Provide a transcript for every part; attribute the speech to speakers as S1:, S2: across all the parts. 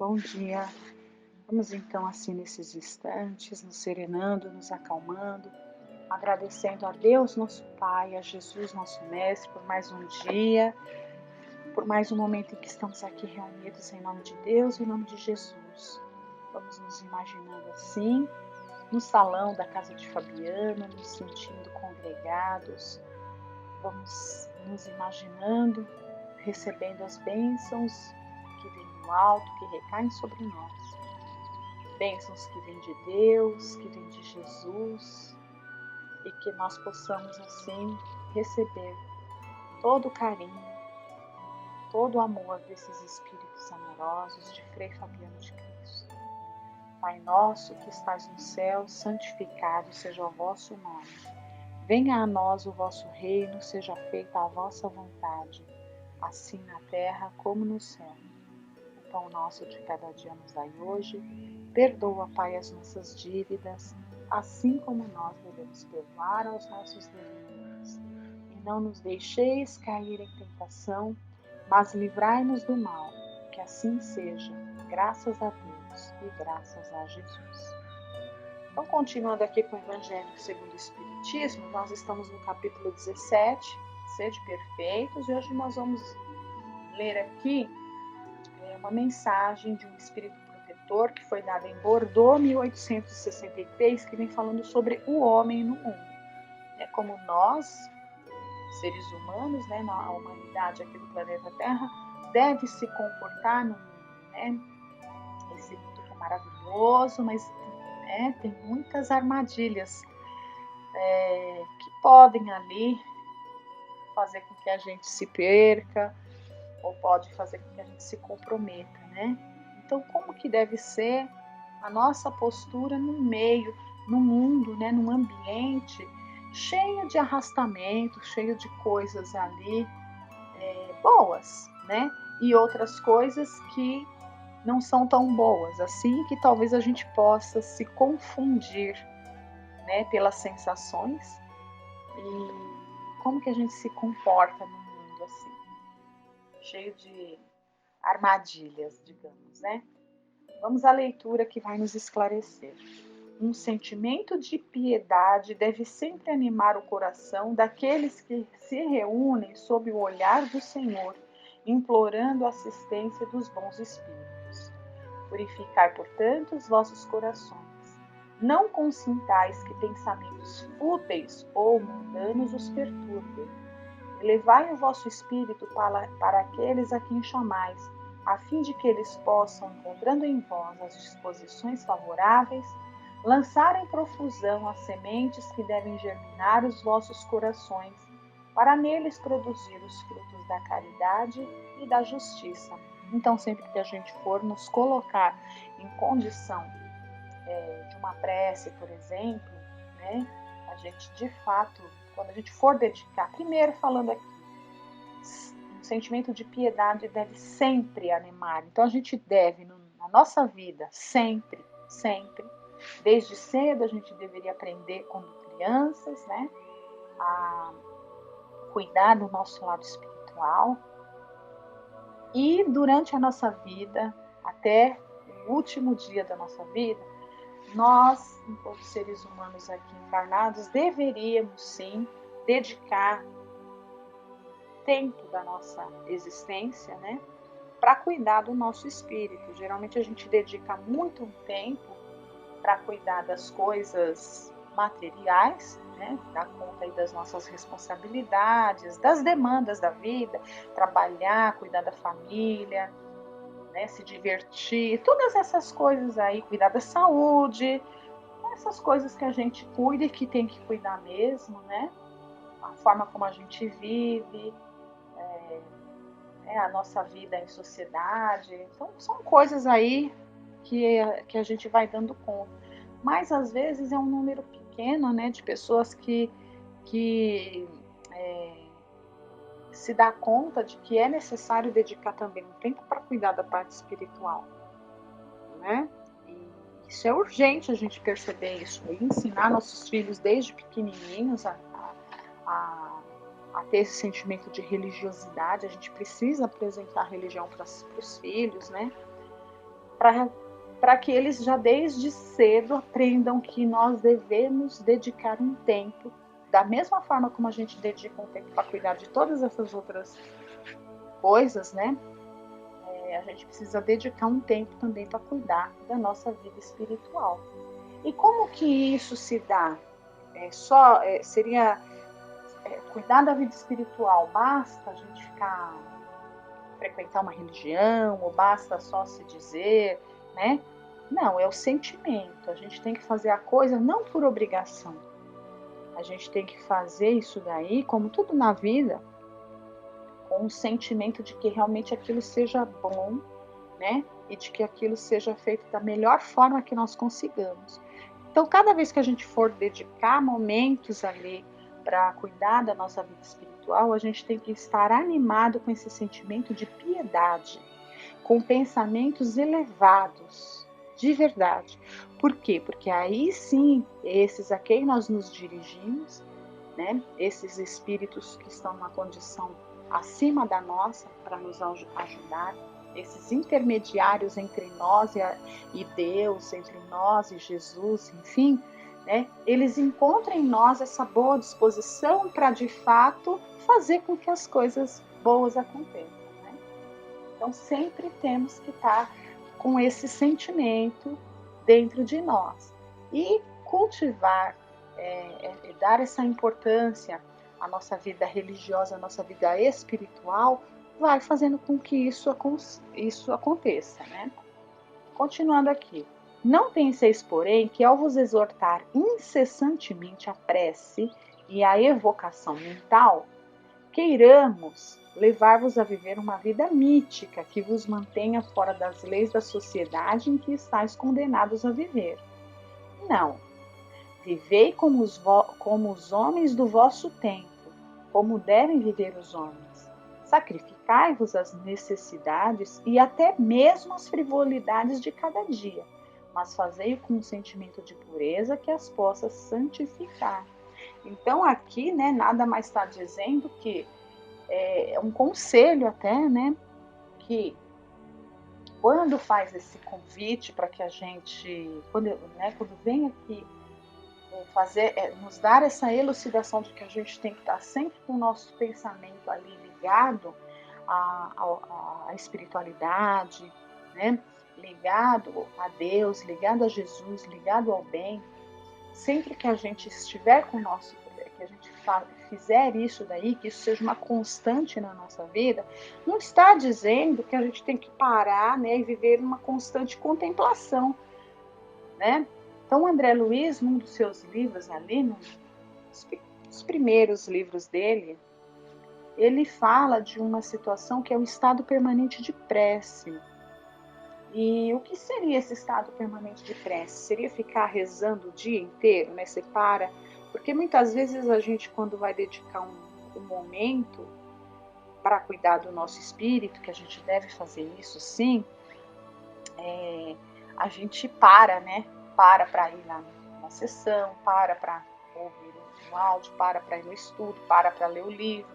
S1: bom dia. Vamos então assim nesses instantes, nos serenando, nos acalmando, agradecendo a Deus nosso Pai, a Jesus nosso Mestre por mais um dia, por mais um momento em que estamos aqui reunidos em nome de Deus e em nome de Jesus. Vamos nos imaginando assim, no salão da casa de Fabiana, nos sentindo congregados. Vamos nos imaginando, recebendo as bênçãos que vêm do alto, que recaem sobre nós. Bênçãos que vêm de Deus, que vêm de Jesus, e que nós possamos assim receber todo o carinho, todo o amor desses espíritos amorosos de Frei Fabiano de Cristo. Pai nosso que estais no céu, santificado seja o vosso nome. Venha a nós o vosso reino, seja feita a vossa vontade, assim na terra como no céu. O pão nosso de cada dia nos dai hoje. Perdoa, Pai, as nossas dívidas, assim como nós devemos perdoar aos nossos devedores. E não nos deixeis cair em tentação, mas livrai-nos do mal, que assim seja, graças a Deus e graças a Jesus. Então, continuando aqui com o Evangelho segundo o Espiritismo, nós estamos no capítulo 17, Sede Perfeitos, e hoje nós vamos ler aqui uma mensagem de um espírito protetor que foi dada em Bordeaux, 1863, que vem falando sobre o homem no mundo. É como nós, seres humanos, né, a humanidade aqui do planeta Terra, deve se comportar no mundo, né? Esse mundo que é maravilhoso, mas tem muitas armadilhas que podem ali fazer com que a gente se perca, ou pode fazer com que a gente se comprometa, né? Então, como que deve ser a nossa postura no meio, no mundo, né? Num ambiente cheio de arrastamento, cheio de coisas ali boas, né? E outras coisas que não são tão boas, assim que talvez a gente possa se confundir, né? Pelas sensações e como que a gente se comporta no mundo assim, cheio de armadilhas, digamos, né? Vamos à leitura que vai nos esclarecer. Um sentimento de piedade deve sempre animar o coração daqueles que se reúnem sob o olhar do Senhor, implorando a assistência dos bons espíritos. Purificai, portanto, os vossos corações. Não consintais que pensamentos fúteis ou mundanos os perturbem. Elevai o vosso espírito para aqueles a quem chamais, a fim de que eles possam, encontrando em vós as disposições favoráveis, lançar em profusão as sementes que devem germinar os vossos corações, para neles produzir os frutos da caridade e da justiça. Então, sempre que a gente for nos colocar em condição de uma prece, por exemplo, né, a gente de fato, quando a gente for dedicar, primeiro falando aqui, um sentimento de piedade deve sempre animar. Então a gente deve, na nossa vida, sempre, desde cedo a gente deveria aprender como crianças, né, a cuidar do nosso lado espiritual. E durante a nossa vida, até o último dia da nossa vida, nós, enquanto seres humanos aqui encarnados, deveríamos sim dedicar tempo da nossa existência, né, para cuidar do nosso espírito. Geralmente a gente dedica muito tempo para cuidar das coisas materiais, né, dar conta aí das nossas responsabilidades, das demandas da vida, trabalhar, cuidar da família, né, se divertir, todas essas coisas aí, cuidar da saúde, essas coisas que a gente cuida e que tem que cuidar mesmo, né? A forma como a gente vive, a nossa vida em sociedade. Então, são coisas aí que a gente vai dando conta. Mas, às vezes, é um número pequeno, né, de pessoas que se dá conta de que é necessário dedicar também um tempo para cuidar da parte espiritual, né? E isso é urgente a gente perceber isso e ensinar nossos filhos desde pequenininhos a ter esse sentimento de religiosidade. A gente precisa apresentar a religião para os filhos, né? para que eles já desde cedo aprendam que nós devemos dedicar um tempo, da mesma forma como a gente dedica um tempo para cuidar de todas essas outras coisas, né? A gente precisa dedicar um tempo também para cuidar da nossa vida espiritual. E como que isso se dá? Seria cuidar da vida espiritual, basta a gente frequentar uma religião, ou basta só se dizer, né? Não, é o sentimento. A gente tem que fazer a coisa não por obrigação. A gente tem que fazer isso daí, como tudo na vida, com o sentimento de que realmente aquilo seja bom, né? E de que aquilo seja feito da melhor forma que nós consigamos. Então, cada vez que a gente for dedicar momentos ali para cuidar da nossa vida espiritual, a gente tem que estar animado com esse sentimento de piedade, com pensamentos elevados, de verdade. Por quê? Porque aí sim, esses a quem nós nos dirigimos, né? Esses espíritos que estão numa condição acima da nossa para nos ajudar, esses intermediários entre nós e Deus, entre nós e Jesus, enfim, né? Eles encontram em nós essa boa disposição para de fato fazer com que as coisas boas aconteçam, né? Então sempre temos que estar com esse sentimento dentro de nós e cultivar, dar essa importância à nossa vida religiosa, à nossa vida espiritual, vai fazendo com que isso aconteça, né? Continuando aqui. Não penseis, porém, que ao vos exortar incessantemente a prece e a evocação mental, queiramos levar-vos a viver uma vida mítica que vos mantenha fora das leis da sociedade em que estáis condenados a viver. Não. Vivei como os homens do vosso tempo, como devem viver os homens. Sacrificai-vos às necessidades e até mesmo às frivolidades de cada dia, mas fazei-o com um sentimento de pureza que as possa santificar. Então aqui, né, nada mais está dizendo que é um conselho até, né, que quando faz esse convite para que a gente, quando vem aqui nos dar essa elucidação de que a gente tem que estar sempre com o nosso pensamento ali ligado à espiritualidade, né? Ligado a Deus, ligado a Jesus, ligado ao bem. Sempre que a gente estiver com o nosso, que a gente fizer isso daí, que isso seja uma constante na nossa vida, não está dizendo que a gente tem que parar, né, e viver uma constante contemplação, né? Então, André Luiz, num dos seus livros ali, nos primeiros livros dele, ele fala de uma situação que é o estado permanente de prece. E o que seria esse estado permanente de prece? Seria ficar rezando o dia inteiro, né? Você para, porque muitas vezes a gente, quando vai dedicar um momento para cuidar do nosso espírito, que a gente deve fazer isso sim, a gente para, né? Para ir na sessão, para ouvir um áudio, para ir no estudo, para ler o livro,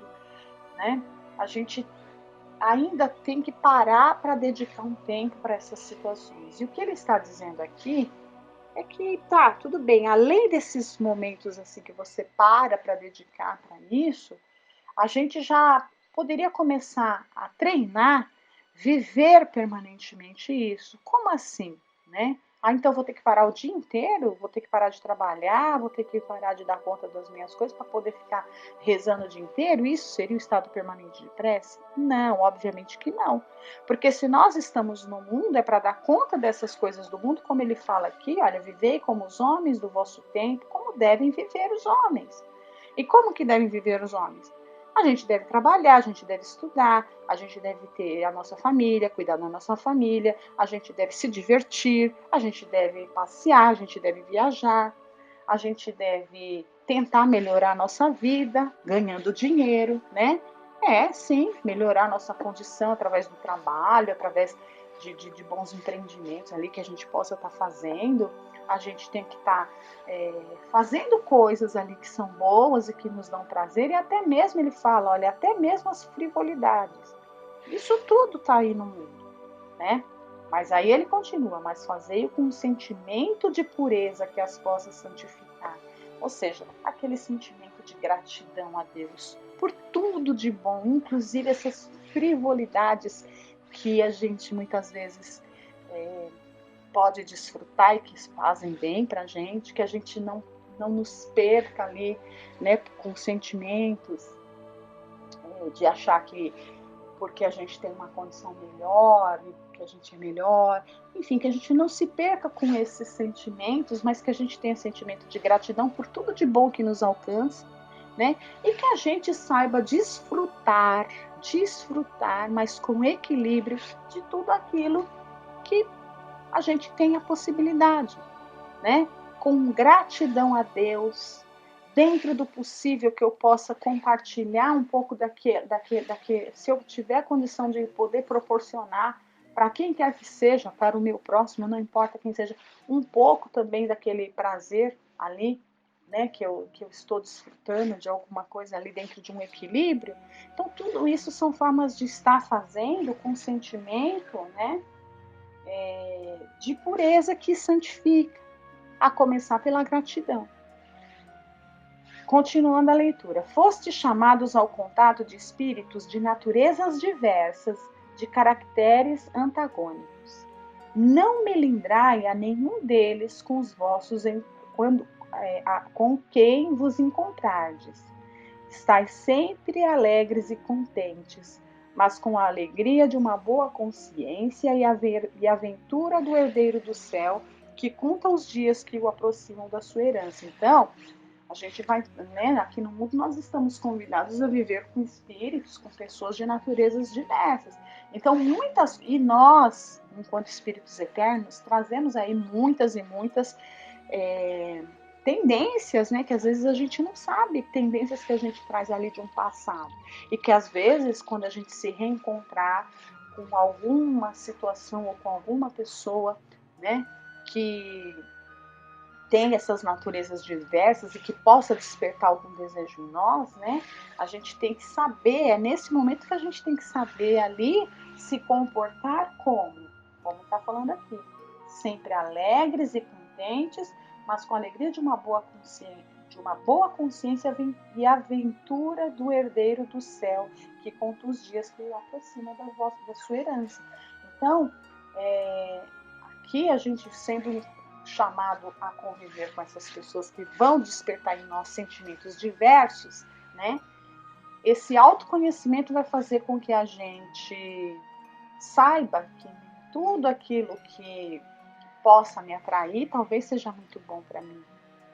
S1: né? A gente ainda tem que parar para dedicar um tempo para essas situações. E o que ele está dizendo aqui é que tá, tudo bem, além desses momentos assim que você para dedicar para isso, a gente já poderia começar a treinar, viver permanentemente isso. Como assim, né? Então vou ter que parar o dia inteiro, vou ter que parar de trabalhar, vou ter que parar de dar conta das minhas coisas para poder ficar rezando o dia inteiro? Isso seria o estado permanente de prece? Não, obviamente que não. Porque se nós estamos no mundo, é para dar conta dessas coisas do mundo, como ele fala aqui, olha, vivei como os homens do vosso tempo, como devem viver os homens. E como que devem viver os homens? A gente deve trabalhar, a gente deve estudar, a gente deve ter a nossa família, cuidar da nossa família, a gente deve se divertir, a gente deve passear, a gente deve viajar, a gente deve tentar melhorar a nossa vida, ganhando dinheiro, né? Sim, melhorar a nossa condição através do trabalho, através de bons empreendimentos ali que a gente possa estar fazendo. A gente tem que estar fazendo coisas ali que são boas e que nos dão prazer, e até mesmo, ele fala, olha, até mesmo as frivolidades. Isso tudo está aí no mundo, né? Mas aí ele continua, mas fazei-o com um sentimento de pureza que as possa santificar. Ou seja, aquele sentimento de gratidão a Deus por tudo de bom, inclusive essas frivolidades que a gente muitas vezes pode desfrutar e que fazem bem para a gente, que a gente não nos perca ali, né, com sentimentos de achar que porque a gente tem uma condição melhor, que a gente é melhor, enfim, que a gente não se perca com esses sentimentos, mas que a gente tenha sentimento de gratidão por tudo de bom que nos alcança, né? E que a gente saiba desfrutar, mas com equilíbrio de tudo aquilo que a gente tem a possibilidade, né? Com gratidão a Deus, dentro do possível que eu possa compartilhar um pouco se eu tiver a condição de poder proporcionar para quem quer que seja, para o meu próximo, não importa quem seja, um pouco também daquele prazer ali, né, que eu estou desfrutando de alguma coisa ali dentro de um equilíbrio. Então, tudo isso são formas de estar fazendo com sentimento, né, de pureza que santifica, a começar pela gratidão. Continuando a leitura. Fostes chamados ao contato de espíritos de naturezas diversas, de caracteres antagônicos. Não melindrai a nenhum deles com os vossos com quem vos encontrardes. Estais sempre alegres e contentes, mas com a alegria de uma boa consciência e a ventura do herdeiro do céu, que conta os dias que o aproximam da sua herança. Então, a gente vai, né, aqui no mundo nós estamos convidados a viver com espíritos, com pessoas de naturezas diversas. Então, e nós, enquanto espíritos eternos, trazemos aí muitas e muitas tendências, né, que às vezes a gente não sabe, tendências que a gente traz ali de um passado. E que às vezes, quando a gente se reencontrar com alguma situação ou com alguma pessoa, né, que tem essas naturezas diversas e que possa despertar algum desejo em nós, né? A gente tem que saber, é nesse momento que a gente tem que saber ali se comportar como está falando aqui, sempre alegres e contentes, mas com a alegria de uma boa consciência e a aventura do herdeiro do céu, que conta os dias que o aproxima da sua herança. Então, aqui a gente sendo chamado a conviver com essas pessoas que vão despertar em nós sentimentos diversos, né? Esse autoconhecimento vai fazer com que a gente saiba que tudo aquilo que possa me atrair talvez seja muito bom para mim.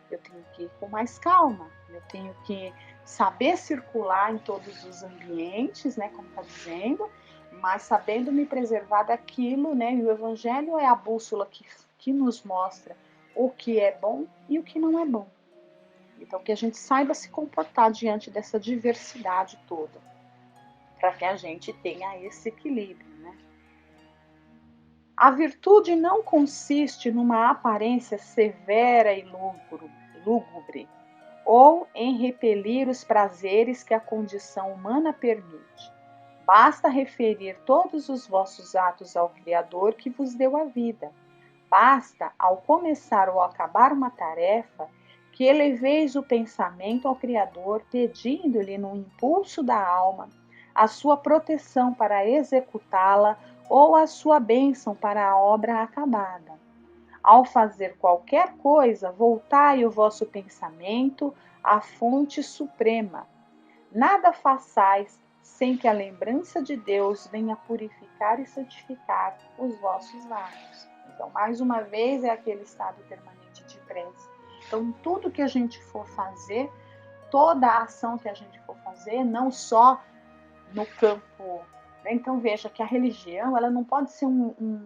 S1: Eu tenho que ir com mais calma, eu tenho que saber circular em todos os ambientes, né, como está dizendo, mas sabendo me preservar daquilo, né, e o Evangelho é a bússola que nos mostra o que é bom e o que não é bom. Então, que a gente saiba se comportar diante dessa diversidade toda, para que a gente tenha esse equilíbrio, né? A virtude não consiste numa aparência severa e lúgubre, ou em repelir os prazeres que a condição humana permite. Basta referir todos os vossos atos ao Criador que vos deu a vida. Basta, ao começar ou acabar uma tarefa, que eleveis o pensamento ao Criador, pedindo-lhe no impulso da alma a sua proteção para executá-la ou a sua bênção para a obra acabada. Ao fazer qualquer coisa, voltai o vosso pensamento à fonte suprema. Nada façais sem que a lembrança de Deus venha purificar e santificar os vossos atos. Então, mais uma vez, é aquele estado permanente de prece. Então, tudo que a gente for fazer, toda a ação que a gente for fazer, não só no campo, né? Então, veja que a religião, ela não pode ser um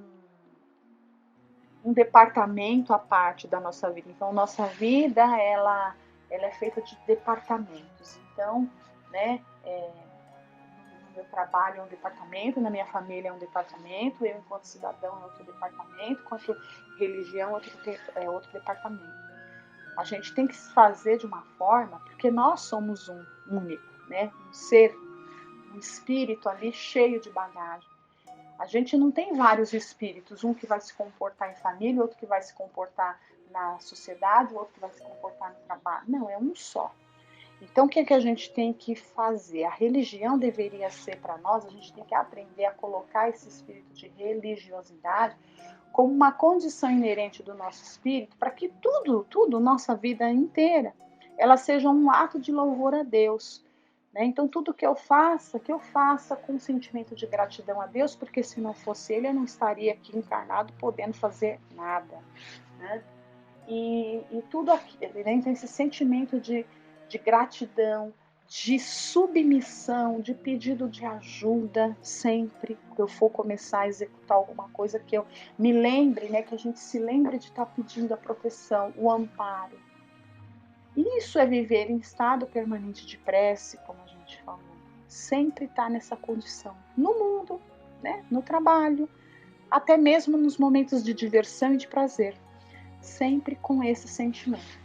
S1: departamento à parte da nossa vida. Então, nossa vida, ela é feita de departamentos. Então, né, no meu trabalho é um departamento, na minha família é um departamento, eu, enquanto cidadão, é outro departamento, enquanto religião, é outro departamento. A gente tem que se fazer de uma forma, porque nós somos um único, né? Um ser, um espírito ali cheio de bagagem. A gente não tem vários espíritos, um que vai se comportar em família, outro que vai se comportar na sociedade, outro que vai se comportar no trabalho. Não, é um só. Então, o que é que a gente tem que fazer? A religião deveria ser para nós, a gente tem que aprender a colocar esse espírito de religiosidade como uma condição inerente do nosso espírito, para que tudo, nossa vida inteira, ela seja um ato de louvor a Deus. Né? Então, tudo que eu faça com um sentimento de gratidão a Deus, porque se não fosse Ele, eu não estaria aqui encarnado podendo fazer nada. Né? E tudo aquilo, né? Então, esse sentimento de gratidão, de submissão, de pedido de ajuda sempre que eu for começar a executar alguma coisa, que eu me lembre, né, que a gente se lembre de estar pedindo a proteção, o amparo. Isso é viver em estado permanente de prece, como a gente falou. Sempre estar nessa condição, no mundo, né, no trabalho, até mesmo nos momentos de diversão e de prazer. Sempre com esse sentimento.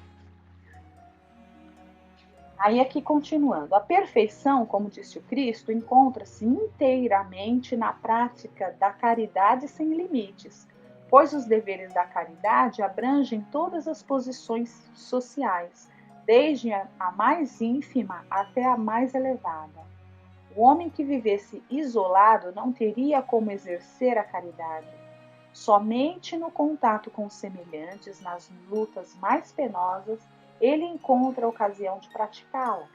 S1: Aí aqui continuando, a perfeição, como disse o Cristo, encontra-se inteiramente na prática da caridade sem limites, pois os deveres da caridade abrangem todas as posições sociais, desde a mais ínfima até a mais elevada. O homem que vivesse isolado não teria como exercer a caridade. Somente no contato com os semelhantes, nas lutas mais penosas, ele encontra a ocasião de praticá-la.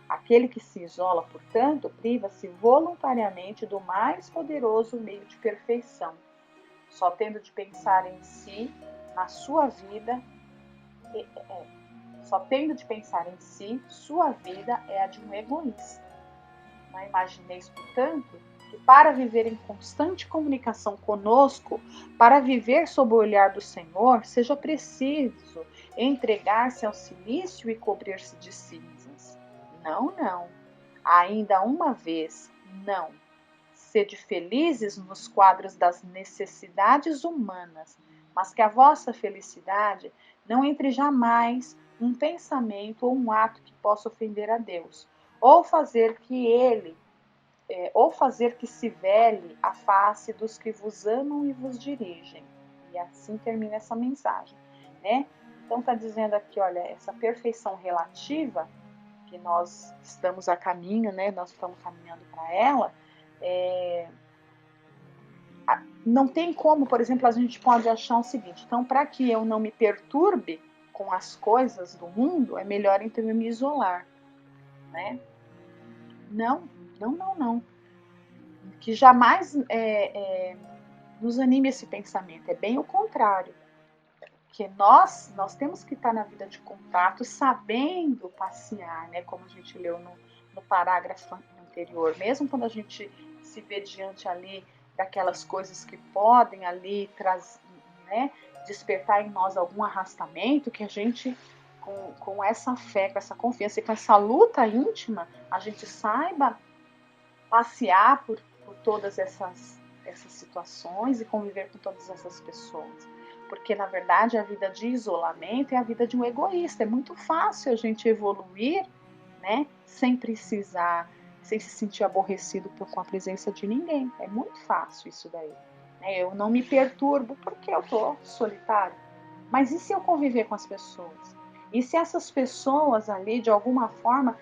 S1: Aquele que se isola, portanto, priva-se voluntariamente do mais poderoso meio de perfeição, só tendo de pensar em si, na sua vida, sua vida é a de um egoísta. Não imagineis, portanto, que para viver em constante comunicação conosco, para viver sob o olhar do Senhor, seja preciso entregar-se ao silício e cobrir-se de cinzas. Não, não. Ainda uma vez, não. Sede felizes nos quadros das necessidades humanas, mas que a vossa felicidade não entre jamais um pensamento ou um ato que possa ofender a Deus, ou fazer que se vele a face dos que vos amam e vos dirigem. E assim termina essa mensagem, né? Então está dizendo aqui, olha, essa perfeição relativa que nós estamos a caminho, né? Nós estamos caminhando para ela. Não tem como, por exemplo, a gente pode achar o seguinte: então, para que eu não me perturbe com as coisas do mundo, é melhor então eu me isolar, né? Não, não, não, não. Que jamais nos anime esse pensamento, é bem o contrário. Que nós temos que estar na vida de contato, sabendo passear, né? Como a gente leu no parágrafo anterior, mesmo quando a gente se vê diante ali daquelas coisas que podem ali trazer, né? Despertar em nós algum arrastamento, que a gente, com essa fé, com essa confiança e com essa luta íntima, a gente saiba passear por todas essas situações e conviver com todas essas pessoas. Porque, na verdade, a vida de isolamento é a vida de um egoísta. É muito fácil a gente evoluir, né, sem se sentir aborrecido com a presença de ninguém. É muito fácil isso daí. Eu não me perturbo porque eu estou solitário. Mas e se eu conviver com as pessoas? E se essas pessoas ali, de alguma forma,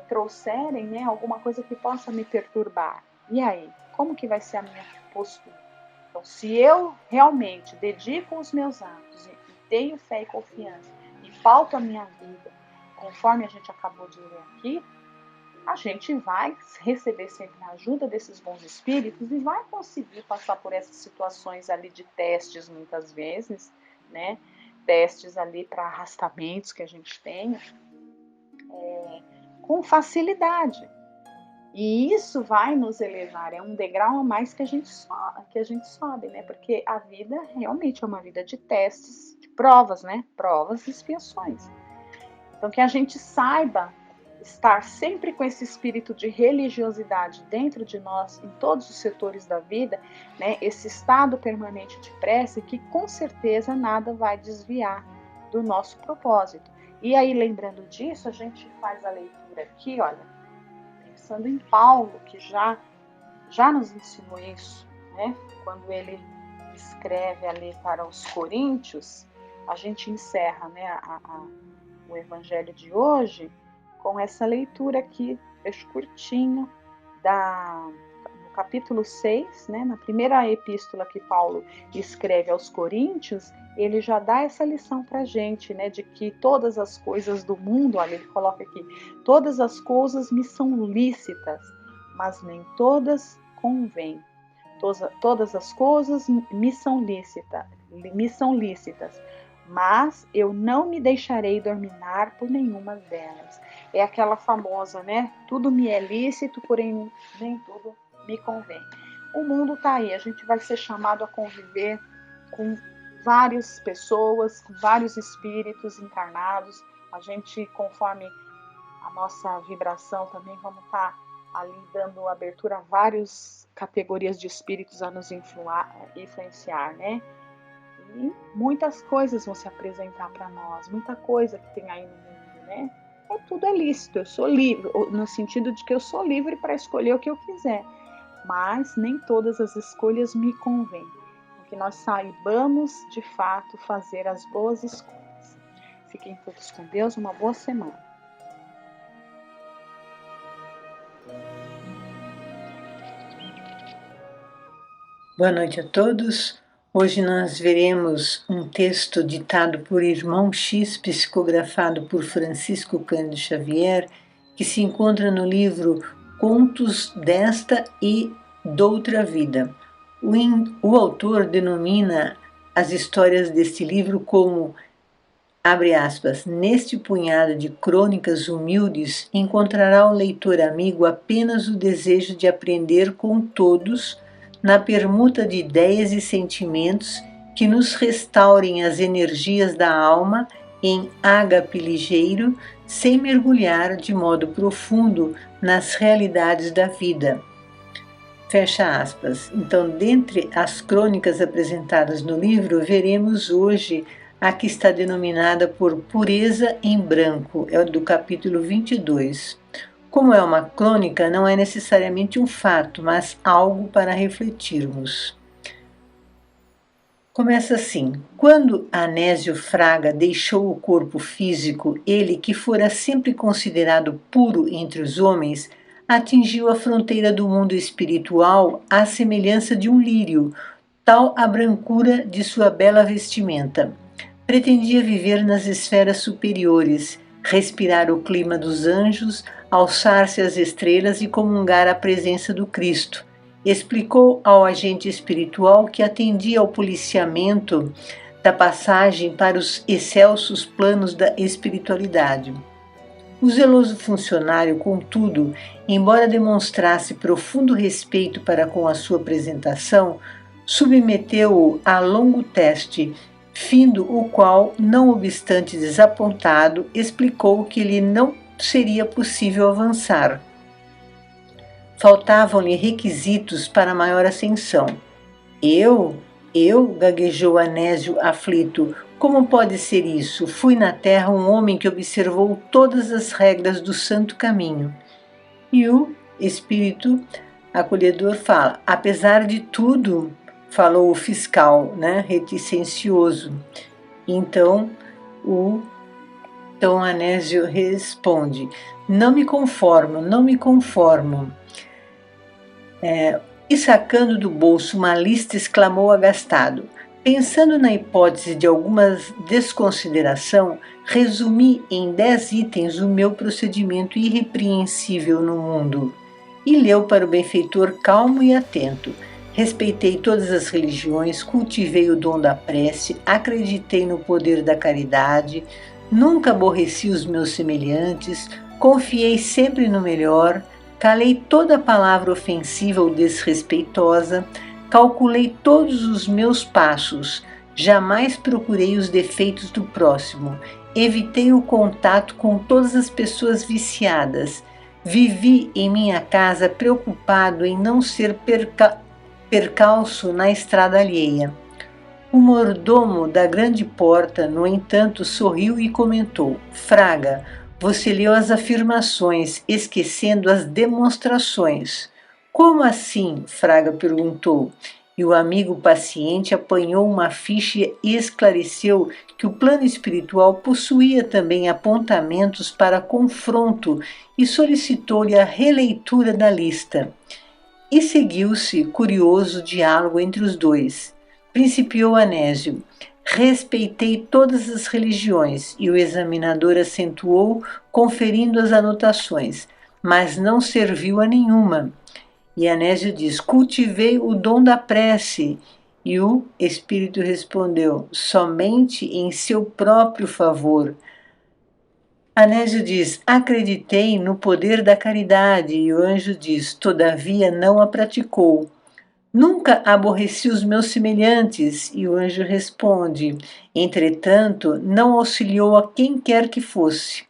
S1: trouxerem, né, alguma coisa que possa me perturbar? E aí? Como que vai ser a minha postura? Então, se eu realmente dedico os meus atos e tenho fé e confiança e pauto a minha vida, conforme a gente acabou de ler aqui, a gente vai receber sempre a ajuda desses bons espíritos e vai conseguir passar por essas situações ali de testes, muitas vezes, né? Testes ali para arrastamentos que a gente tenha, com facilidade. E isso vai nos elevar, é um degrau a mais que a gente sobe, né? Porque a vida realmente é uma vida de testes, de provas, né? Provas e expiações. Então, que a gente saiba estar sempre com esse espírito de religiosidade dentro de nós, em todos os setores da vida, né? Esse estado permanente de prece, que com certeza nada vai desviar do nosso propósito. E aí, lembrando disso, a gente faz a leitura aqui, olha, pensando em Paulo, que já nos ensinou isso, né? Quando ele escreve ali para os Coríntios, a gente encerra, né, o evangelho de hoje com essa leitura aqui, trecho curtinho, no capítulo 6, né, na primeira epístola que Paulo escreve aos Coríntios, ele já dá essa lição para a gente, né, de que todas as coisas do mundo, olha, ele coloca aqui, todas as coisas me são lícitas, mas nem todas convêm. Todas as coisas me são lícitas, mas eu não me deixarei dominar por nenhuma delas. É aquela famosa, né? Tudo me é lícito, porém nem tudo me convém. O mundo está aí, a gente vai ser chamado a conviver com várias pessoas, com vários espíritos encarnados. A gente, conforme a nossa vibração, também vamos estar ali dando abertura a várias categorias de espíritos a nos influenciar, né? E muitas coisas vão se apresentar para nós, muita coisa que tem aí no mundo, né? Tudo é lícito, eu sou livre, no sentido de que eu sou livre para escolher o que eu quiser, mas nem todas as escolhas me convêm. Que nós saibamos, de fato, fazer as boas escolhas. Fiquem todos com Deus, uma boa semana.
S2: Boa noite a todos. Hoje nós veremos um texto ditado por Irmão X, psicografado por Francisco Cândido Xavier, que se encontra no livro Contos desta e d'Outra Vida. O autor denomina as histórias deste livro como, abre aspas, neste punhado de crônicas humildes encontrará o leitor amigo apenas o desejo de aprender com todos na permuta de ideias e sentimentos que nos restaurem as energias da alma em ágape ligeiro, sem mergulhar de modo profundo nas realidades da vida. Fecha aspas. Então, dentre as crônicas apresentadas no livro, veremos hoje a que está denominada por Pureza em Branco, é do capítulo 22. Como é uma crônica, não é necessariamente um fato, mas algo para refletirmos. Começa assim: quando Anésio Fraga deixou o corpo físico, ele, que fora sempre considerado puro entre os homens, atingiu a fronteira do mundo espiritual à semelhança de um lírio, tal a brancura de sua bela vestimenta. Pretendia viver nas esferas superiores, respirar o clima dos anjos, alçar-se às estrelas e comungar a presença do Cristo. Explicou ao agente espiritual que atendia ao policiamento da passagem para os excelsos planos da espiritualidade. O zeloso funcionário, contudo, embora demonstrasse profundo respeito para com a sua apresentação, submeteu-o a longo teste, findo o qual, não obstante desapontado, explicou que lhe não seria possível avançar. Faltavam-lhe requisitos para maior ascensão. Eu, gaguejou Anésio aflito, como pode ser isso? Fui na terra um homem que observou todas as regras do santo caminho. E o espírito acolhedor fala, apesar de tudo, falou o fiscal, né, reticencioso. Então Anésio responde, não me conformo. E sacando do bolso uma lista, exclamou agastado, pensando na hipótese de alguma desconsideração, resumi em 10 itens o meu procedimento irrepreensível no mundo. E leu para o benfeitor calmo e atento. Respeitei todas as religiões, cultivei o dom da prece, acreditei no poder da caridade, nunca aborreci os meus semelhantes, confiei sempre no melhor, calei toda palavra ofensiva ou desrespeitosa, calculei todos os meus passos, jamais procurei os defeitos do próximo, evitei o contato com todas as pessoas viciadas, vivi em minha casa preocupado em não ser percalço na estrada alheia. O mordomo da grande porta, no entanto, sorriu e comentou, Fraga, você leu as afirmações, esquecendo as demonstrações. Como assim? Fraga perguntou. E o amigo paciente apanhou uma ficha e esclareceu que o plano espiritual possuía também apontamentos para confronto e solicitou-lhe a releitura da lista. E seguiu-se curioso diálogo entre os dois. Principiou Anésio: respeitei todas as religiões, e o examinador acentuou, conferindo as anotações, mas não serviu a nenhuma. E Anésio diz: cultivei o dom da prece. E o Espírito respondeu: somente em seu próprio favor. Anésio diz: acreditei no poder da caridade. E o anjo diz: todavia não a praticou. Nunca aborreci os meus semelhantes. E o anjo responde: entretanto, não auxiliou a quem quer que fosse.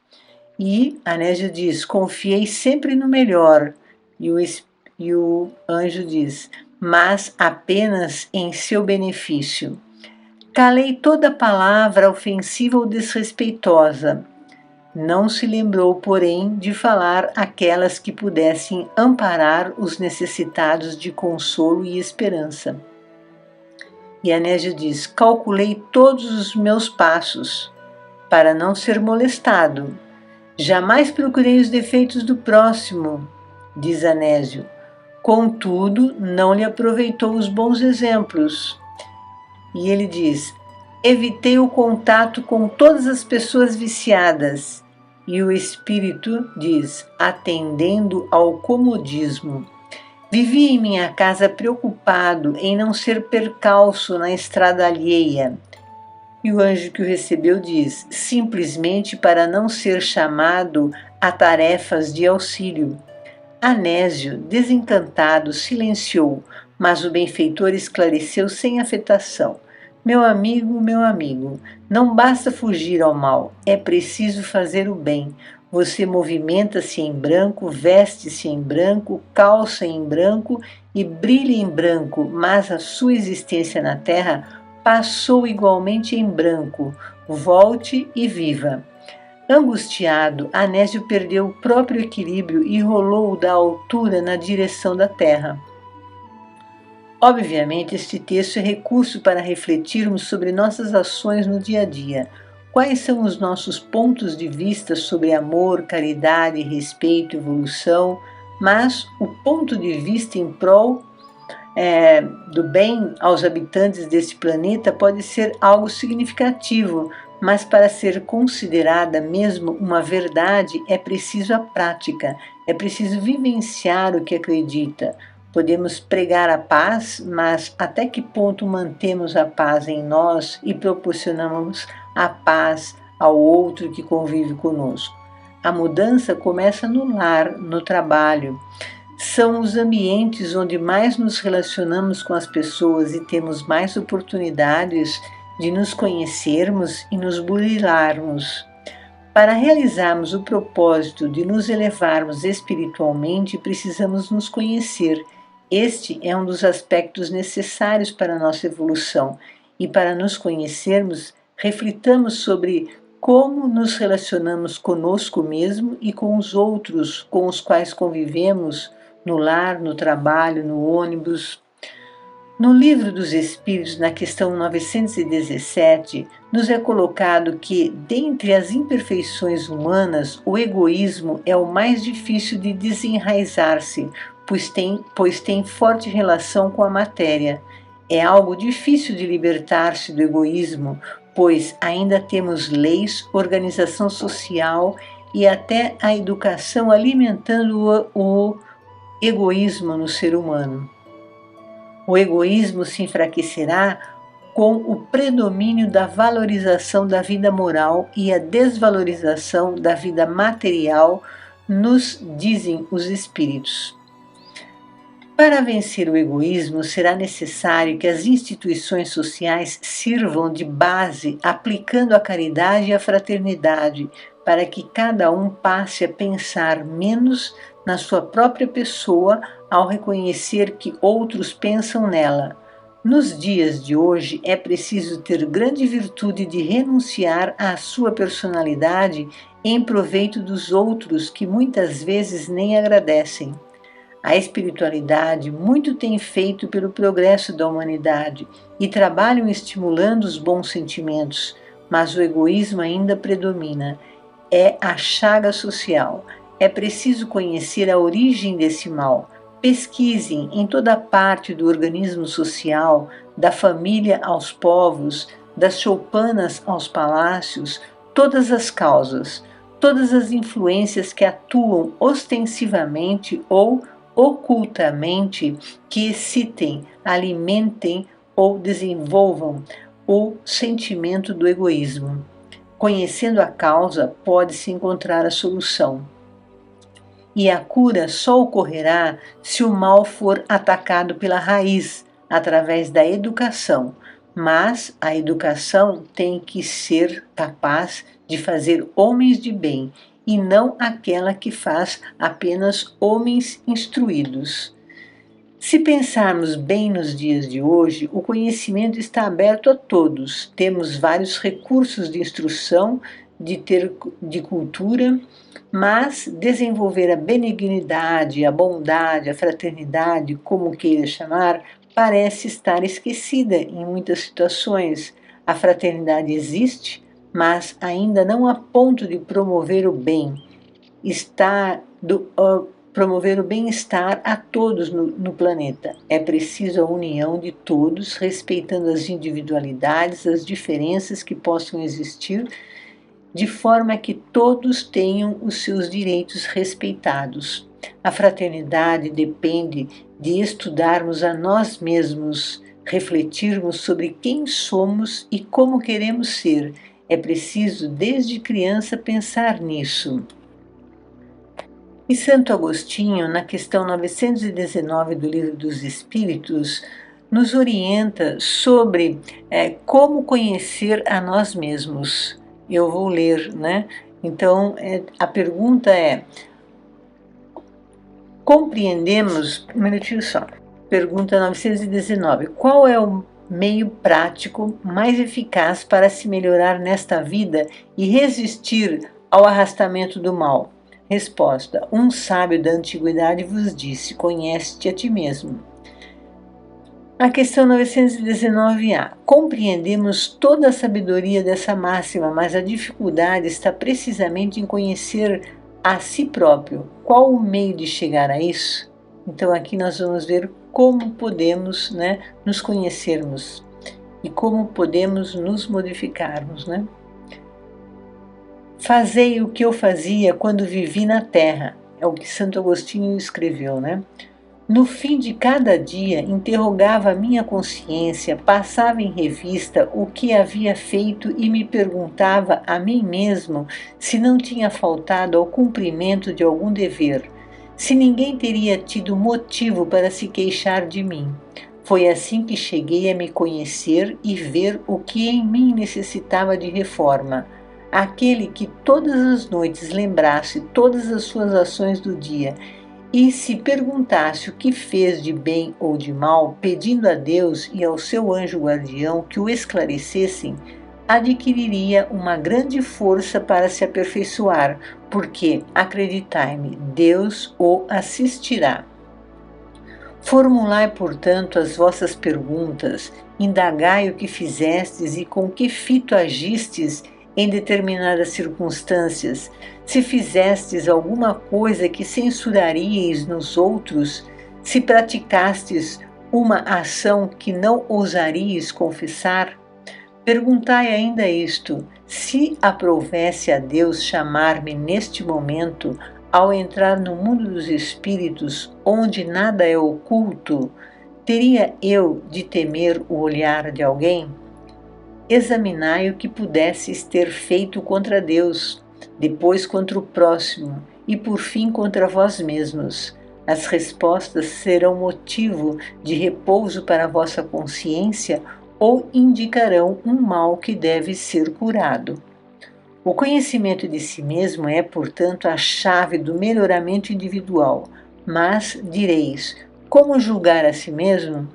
S2: E Anésio diz: confiei sempre no melhor. E o anjo diz: mas apenas em seu benefício. Calei toda palavra ofensiva ou desrespeitosa. Não se lembrou, porém, de falar aquelas que pudessem amparar os necessitados de consolo e esperança. E Anésio diz: calculei todos os meus passos, para não ser molestado. Jamais procurei os defeitos do próximo, diz Anésio. Contudo, não lhe aproveitou os bons exemplos. E ele diz: evitei o contato com todas as pessoas viciadas. E o espírito diz: atendendo ao comodismo. Vivi em minha casa preocupado em não ser percalço na estrada alheia. E o anjo que o recebeu diz: simplesmente para não ser chamado a tarefas de auxílio. Anésio, desencantado, silenciou, mas o benfeitor esclareceu sem afetação: meu amigo, não basta fugir ao mal, é preciso fazer o bem. Você movimenta-se em branco, veste-se em branco, calça em branco e brilha em branco, mas a sua existência na terra passou igualmente em branco. Volte e viva. Angustiado, Anésio perdeu o próprio equilíbrio e rolou da altura na direção da terra. Obviamente, este texto é recurso para refletirmos sobre nossas ações no dia a dia. Quais são os nossos pontos de vista sobre amor, caridade, respeito, evolução, mas o ponto de vista em prol do bem aos habitantes deste planeta pode ser algo significativo, mas para ser considerada mesmo uma verdade é preciso a prática, é preciso vivenciar o que acredita. Podemos pregar a paz, mas até que ponto mantemos a paz em nós e proporcionamos a paz ao outro que convive conosco? A mudança começa no lar, no trabalho. São os ambientes onde mais nos relacionamos com as pessoas e temos mais oportunidades de nos conhecermos e nos burilarmos. Para realizarmos o propósito de nos elevarmos espiritualmente, precisamos nos conhecer. Este é um dos aspectos necessários para a nossa evolução. E para nos conhecermos, reflitamos sobre como nos relacionamos conosco mesmo e com os outros com os quais convivemos, no lar, no trabalho, no ônibus. No Livro dos Espíritos, na questão 917, nos é colocado que, dentre as imperfeições humanas, o egoísmo é o mais difícil de desenraizar-se, pois tem forte relação com a matéria. É algo difícil de libertar-se do egoísmo, pois ainda temos leis, organização social e até a educação alimentando o egoísmo no ser humano. O egoísmo se enfraquecerá com o predomínio da valorização da vida moral e a desvalorização da vida material, nos dizem os espíritos. Para vencer o egoísmo, será necessário que as instituições sociais sirvam de base, aplicando a caridade e a fraternidade, para que cada um passe a pensar menos na sua própria pessoa ao reconhecer que outros pensam nela. Nos dias de hoje, é preciso ter grande virtude de renunciar à sua personalidade em proveito dos outros que muitas vezes nem agradecem. A espiritualidade muito tem feito pelo progresso da humanidade e trabalham estimulando os bons sentimentos, mas o egoísmo ainda predomina. É a chaga social. É preciso conhecer a origem desse mal. Pesquisem em toda parte do organismo social, da família aos povos, das choupanas aos palácios, todas as causas, todas as influências que atuam ostensivamente ou ocultamente, que excitem, alimentem ou desenvolvam o sentimento do egoísmo. Conhecendo a causa, pode-se encontrar a solução. E a cura só ocorrerá se o mal for atacado pela raiz, através da educação. Mas a educação tem que ser capaz de fazer homens de bem, e não aquela que faz apenas homens instruídos. Se pensarmos bem nos dias de hoje, o conhecimento está aberto a todos. Temos vários recursos de instrução, de cultura, mas desenvolver a benignidade, a bondade, a fraternidade, como queira chamar, parece estar esquecida em muitas situações. A fraternidade existe, mas ainda não a ponto de promover o bem. Promover o bem-estar a todos no planeta. É preciso a união de todos, respeitando as individualidades, as diferenças que possam existir, de forma que todos tenham os seus direitos respeitados. A fraternidade depende de estudarmos a nós mesmos, refletirmos sobre quem somos e como queremos ser. É preciso, desde criança, pensar nisso. E Santo Agostinho, na questão 919 do Livro dos Espíritos, nos orienta sobre como conhecer a nós mesmos. Eu vou ler, né? Então, a pergunta é: compreendemos... Um minutinho só. Pergunta 919. Qual é o meio prático mais eficaz para se melhorar nesta vida e resistir ao arrastamento do mal? Resposta: um sábio da antiguidade vos disse: conhece-te a ti mesmo. A questão 919A. Compreendemos toda a sabedoria dessa máxima, mas a dificuldade está precisamente em conhecer a si próprio. Qual o meio de chegar a isso? Então aqui nós vamos ver como podemos, nos conhecermos e como podemos nos modificarmos, Fazei o que eu fazia quando vivi na terra, é o que Santo Agostinho escreveu, No fim de cada dia, interrogava a minha consciência, passava em revista o que havia feito e me perguntava a mim mesmo se não tinha faltado ao cumprimento de algum dever, se ninguém teria tido motivo para se queixar de mim. Foi assim que cheguei a me conhecer e ver o que em mim necessitava de reforma. Aquele que todas as noites lembrasse todas as suas ações do dia e se perguntasse o que fez de bem ou de mal, pedindo a Deus e ao seu anjo guardião que o esclarecessem, adquiriria uma grande força para se aperfeiçoar, porque, acreditai-me, Deus o assistirá. Formulai, portanto, as vossas perguntas, indagai o que fizestes e com que fito agistes em determinadas circunstâncias, se fizestes alguma coisa que censuraríeis nos outros, se praticastes uma ação que não ousaríeis confessar, perguntai ainda isto: se aprovesse a Deus chamar-me neste momento, ao entrar no mundo dos espíritos, onde nada é oculto, teria eu de temer o olhar de alguém? Examinai o que pudesses ter feito contra Deus, depois contra o próximo e por fim contra vós mesmos. As respostas serão motivo de repouso para a vossa consciência ou indicarão um mal que deve ser curado. O conhecimento de si mesmo é, portanto, a chave do melhoramento individual. Mas, direis, como julgar a si mesmo?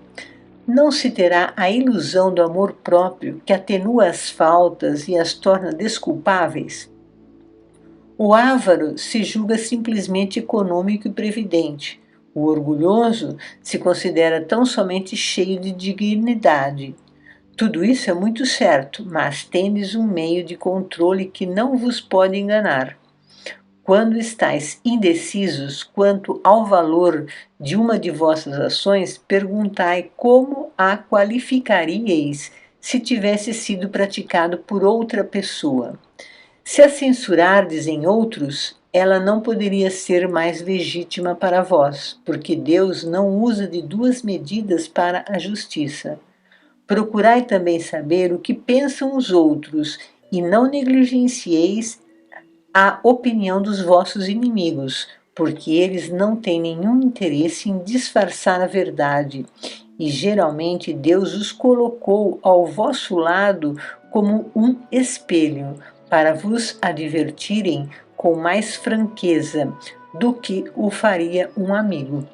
S2: Não se terá a ilusão do amor próprio que atenua as faltas e as torna desculpáveis? O avaro se julga simplesmente econômico e previdente. O orgulhoso se considera tão somente cheio de dignidade. Tudo isso é muito certo, mas tendes um meio de controle que não vos pode enganar. Quando estáis indecisos quanto ao valor de uma de vossas ações, perguntai como a qualificaríeis se tivesse sido praticado por outra pessoa. Se a censurardes em outros, ela não poderia ser mais legítima para vós, porque Deus não usa de duas medidas para a justiça. Procurai também saber o que pensam os outros, e não negligencieis a opinião dos vossos inimigos, porque eles não têm nenhum interesse em disfarçar a verdade, e geralmente Deus os colocou ao vosso lado como um espelho, para vos advertirem com mais franqueza do que o faria um amigo.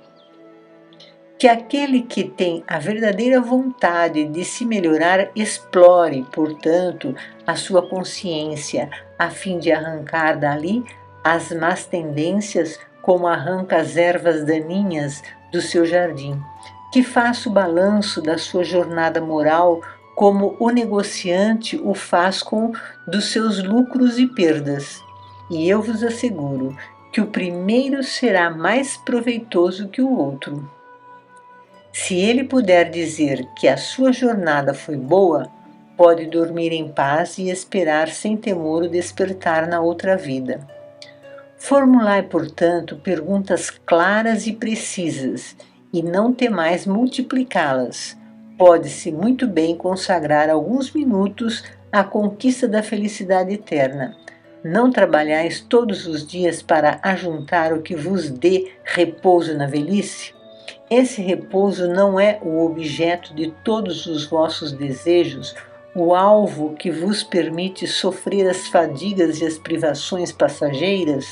S2: Que aquele que tem a verdadeira vontade de se melhorar explore, portanto, a sua consciência, a fim de arrancar dali as más tendências, como arranca as ervas daninhas do seu jardim. Que faça o balanço da sua jornada moral, como o negociante o faz com dos seus lucros e perdas. E eu vos asseguro que o primeiro será mais proveitoso que o outro. Se ele puder dizer que a sua jornada foi boa, pode dormir em paz e esperar sem temor o despertar na outra vida. Formulai, portanto, perguntas claras e precisas, e não temais multiplicá-las. Pode-se muito bem consagrar alguns minutos à conquista da felicidade eterna. Não trabalhais todos os dias para ajuntar o que vos dê repouso na velhice? Esse repouso não é o objeto de todos os vossos desejos, o alvo que vos permite sofrer as fadigas e as privações passageiras?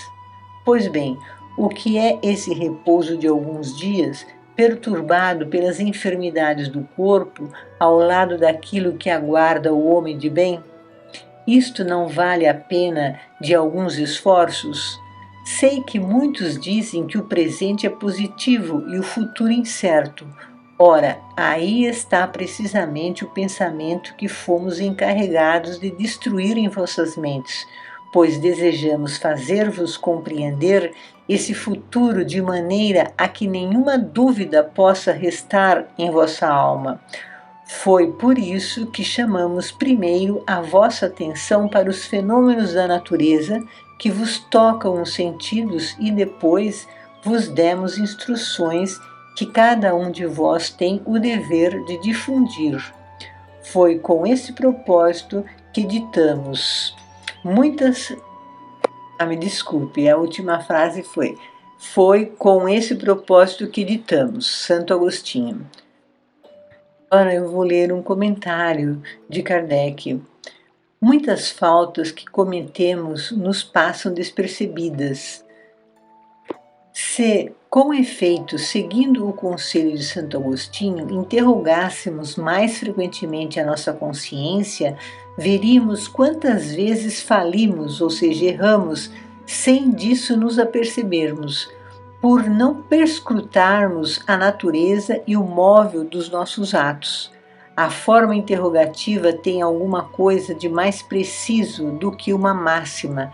S2: Pois bem, o que é esse repouso de alguns dias, perturbado pelas enfermidades do corpo, ao lado daquilo que aguarda o homem de bem? Isto não vale a pena de alguns esforços? Sei que muitos dizem que o presente é positivo e o futuro incerto. Ora, aí está precisamente o pensamento que fomos encarregados de destruir em vossas mentes, pois desejamos fazer-vos compreender esse futuro de maneira a que nenhuma dúvida possa restar em vossa alma. Foi por isso que chamamos primeiro a vossa atenção para os fenômenos da natureza que vos tocam os sentidos e depois vos demos instruções que cada um de vós tem o dever de difundir. Foi com esse propósito que ditamos muitas... me desculpe, a última frase foi com esse propósito que ditamos, Santo Agostinho. Agora eu vou ler um comentário de Kardec. Muitas faltas que cometemos nos passam despercebidas. Se, com efeito, seguindo o conselho de Santo Agostinho, interrogássemos mais frequentemente a nossa consciência, veríamos quantas vezes falimos, ou seja, erramos, sem disso nos apercebermos, por não perscrutarmos a natureza e o móvel dos nossos atos. A forma interrogativa tem alguma coisa de mais preciso do que uma máxima,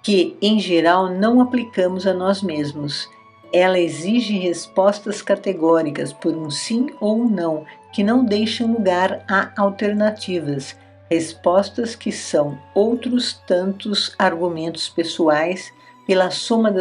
S2: que, em geral, não aplicamos a nós mesmos. Ela exige respostas categóricas por um sim ou um não, que não deixam lugar a alternativas, respostas que são outros tantos argumentos pessoais, pela soma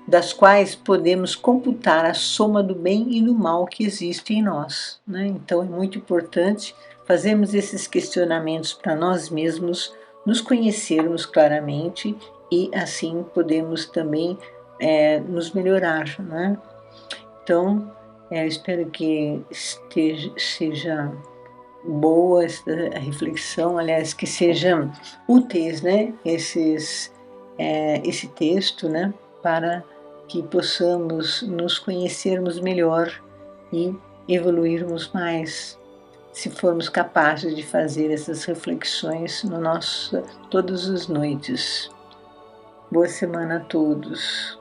S2: das quais podemos computar a soma do bem e do mal que existe em nós, né? Então é muito importante fazermos esses questionamentos para nós mesmos, nos conhecermos claramente e assim podemos também nos melhorar, né? Então, espero que seja boa essa reflexão, aliás, que sejam úteis, né? Esse texto, né? Para que possamos nos conhecermos melhor e evoluirmos mais, se formos capazes de fazer essas reflexões todas as noites. Boa semana a todos.